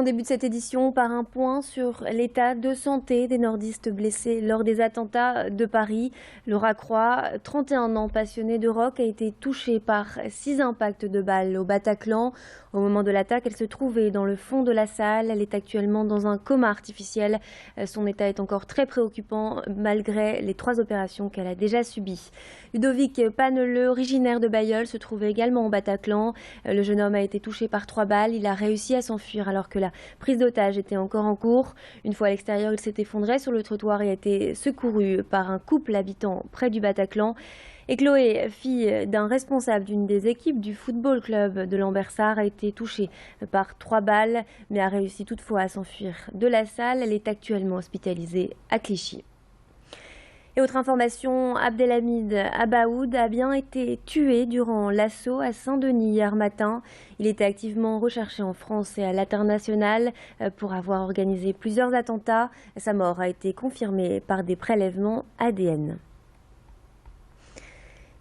on débute cette édition par un point sur l'état de santé des nordistes blessés lors des attentats de Paris. Laura Croix, 31 ans, passionnée de rock, a été touchée par 6 impacts de balles au Bataclan. Au moment de l'attaque, elle se trouvait dans le fond de la salle. Elle est actuellement dans un coma artificiel. Son état est encore très préoccupant malgré les 3 opérations qu'elle a déjà subies. Ludovic Paneleux, originaire de Bailleul, se trouvait également au Bataclan. Le jeune homme a été touché par 3 balles. Il a réussi à s'enfuir alors que la prise d'otage était encore en cours. Une fois à l'extérieur, il s'est effondré sur le trottoir et a été secouru par un couple habitant près du Bataclan. Et Chloé, fille d'un responsable d'une des équipes du football club de Lambersart, a été touchée par 3 balles, mais a réussi toutefois à s'enfuir de la salle. Elle est actuellement hospitalisée à Clichy. Et autre information, Abdelhamid Abaoud a bien été tué durant l'assaut à Saint-Denis hier matin. Il était activement recherché en France et à l'international pour avoir organisé plusieurs attentats. Sa mort a été confirmée par des prélèvements ADN.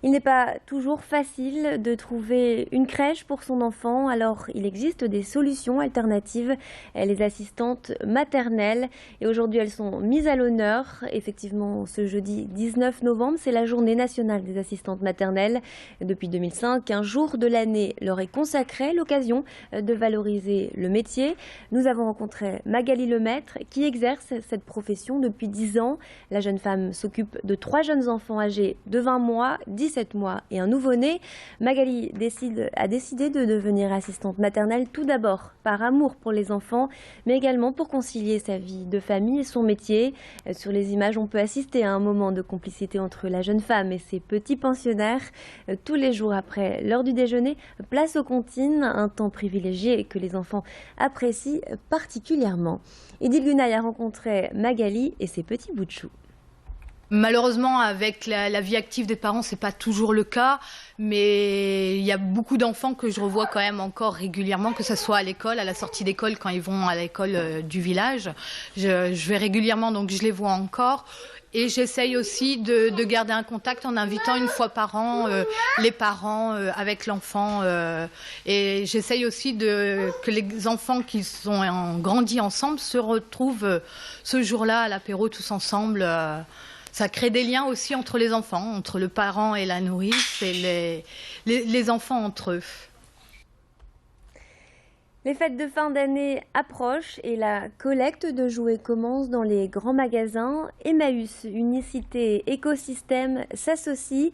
Il n'est pas toujours facile de trouver une crèche pour son enfant, alors il existe des solutions alternatives, les assistantes maternelles. Et aujourd'hui, elles sont mises à l'honneur. Effectivement, ce jeudi 19 novembre, c'est la journée nationale des assistantes maternelles. Depuis 2005, un jour de l'année leur est consacré, l'occasion de valoriser le métier. Nous avons rencontré Magali Lemaître, qui exerce cette profession depuis 10 ans. La jeune femme s'occupe de 3 jeunes enfants âgés de 20 mois, 17 mois et un nouveau-né. Magali a décidé de devenir assistante maternelle tout d'abord par amour pour les enfants, mais également pour concilier sa vie de famille et son métier. Sur les images, on peut assister à un moment de complicité entre la jeune femme et ses petits pensionnaires. Tous les jours après l'heure du déjeuner, place aux comptines, un temps privilégié que les enfants apprécient particulièrement. Edil Gunaï a rencontré Magali et ses petits bouts de chou. Malheureusement, avec la vie active des parents, c'est pas toujours le cas, mais il y a beaucoup d'enfants que je revois quand même encore régulièrement, que ce soit à l'école, à la sortie d'école, quand ils vont à l'école du village. Je vais régulièrement, donc je les vois encore. Et j'essaye aussi de garder un contact en invitant une fois par an les parents avec l'enfant. Et j'essaye aussi que les enfants qui ont grandi ensemble se retrouvent ce jour-là à l'apéro tous ensemble. Ça crée des liens aussi entre les enfants, entre le parent et la nourrice et les enfants entre eux. Les fêtes de fin d'année approchent et la collecte de jouets commence dans les grands magasins. Emmaüs, Unicité, Écosystème s'associent.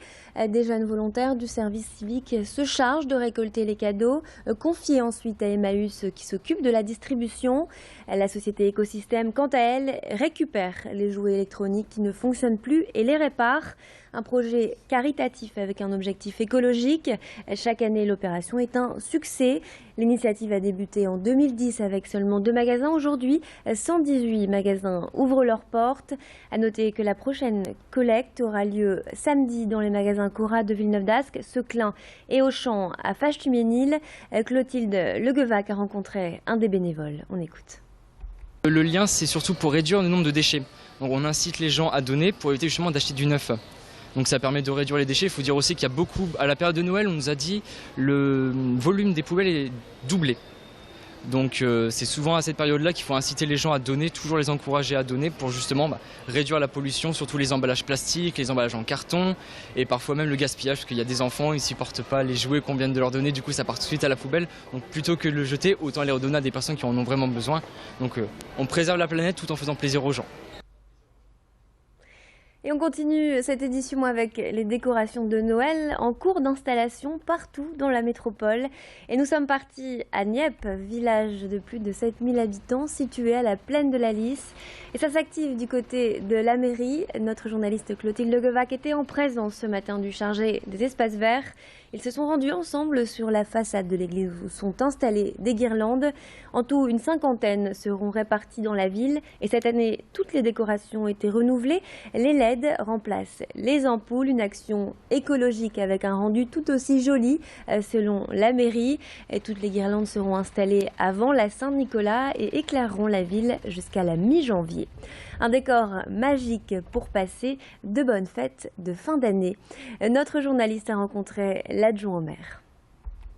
Des jeunes volontaires du service civique se chargent de récolter les cadeaux, confiés ensuite à Emmaüs qui s'occupe de la distribution. La société Écosystème, quant à elle, récupère les jouets électroniques qui ne fonctionnent plus et les répare. Un projet caritatif avec un objectif écologique. Chaque année, l'opération est un succès. L'initiative a débuté en 2010 avec seulement 2 magasins. Aujourd'hui, 118 magasins ouvrent leurs portes. À noter que la prochaine collecte aura lieu samedi dans les magasins Cora de Villeneuve-d'Ascq, Seclin et Auchan à Fâche-Tuménil. Clotilde Leguevac a rencontré un des bénévoles. On écoute. Le lien, c'est surtout pour réduire le nombre de déchets. Donc on incite les gens à donner pour éviter justement d'acheter du neuf. Donc ça permet de réduire les déchets. Il faut dire aussi qu'il y a beaucoup, à la période de Noël, on nous a dit le volume des poubelles est doublé. Donc c'est souvent à cette période-là qu'il faut inciter les gens à donner, toujours les encourager à donner pour justement réduire la pollution, surtout les emballages plastiques, les emballages en carton et parfois même le gaspillage, parce qu'il y a des enfants, ils ne supportent pas les jouets qu'on vient de leur donner, du coup ça part tout de suite à la poubelle. Donc plutôt que de le jeter, autant les redonner à des personnes qui en ont vraiment besoin. Donc on préserve la planète tout en faisant plaisir aux gens. Et on continue cette édition avec les décorations de Noël en cours d'installation partout dans la métropole. Et nous sommes partis à Nieppe, village de plus de 7000 habitants situé à la plaine de la Lys. Et ça s'active du côté de la mairie. Notre journaliste Clotilde Leguevac était en présence ce matin du chargé des espaces verts. Ils se sont rendus ensemble sur la façade de l'église où sont installées des guirlandes. En tout, une 50aine seront réparties dans la ville. Et cette année, toutes les décorations ont été renouvelées. Les LED remplacent les ampoules, une action écologique avec un rendu tout aussi joli selon la mairie. Et toutes les guirlandes seront installées avant la Saint-Nicolas et éclaireront la ville jusqu'à la mi-janvier. Un décor magique pour passer de bonnes fêtes de fin d'année. Notre journaliste a rencontré l'adjoint au maire.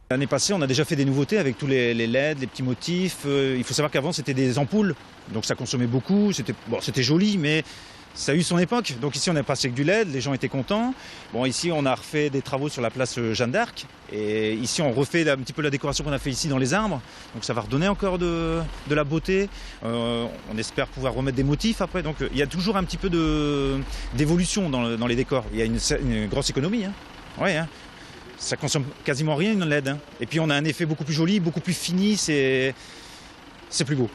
L'année passée, on a déjà fait des nouveautés avec tous les LED, les petits motifs. Il faut savoir qu'avant, c'était des ampoules, donc ça consommait beaucoup. C'était joli, mais ça a eu son époque. Donc ici, on est passé avec du LED, les gens étaient contents. Bon, ici, on a refait des travaux sur la place Jeanne d'Arc. Et ici, on refait un petit peu la décoration qu'on a fait ici dans les arbres. Donc ça va redonner encore de la beauté. On espère pouvoir remettre des motifs après. Donc il y a toujours un petit peu d'évolution dans les décors. Il y a une grosse économie. Hein. Ouais, hein. Ça consomme quasiment rien une LED. Hein. Et puis on a un effet beaucoup plus joli, beaucoup plus fini. C'est plus beau.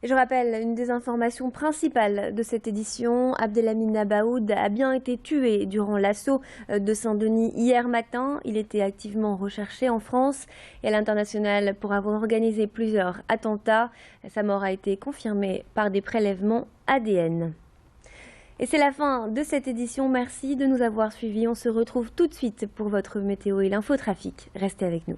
Et je rappelle une des informations principales de cette édition. Abdelhamid Nabaoud a bien été tué durant l'assaut de Saint-Denis hier matin. Il était activement recherché en France et à l'international pour avoir organisé plusieurs attentats. Sa mort a été confirmée par des prélèvements ADN. Et c'est la fin de cette édition. Merci de nous avoir suivis. On se retrouve tout de suite pour votre météo et l'infotrafic. Restez avec nous.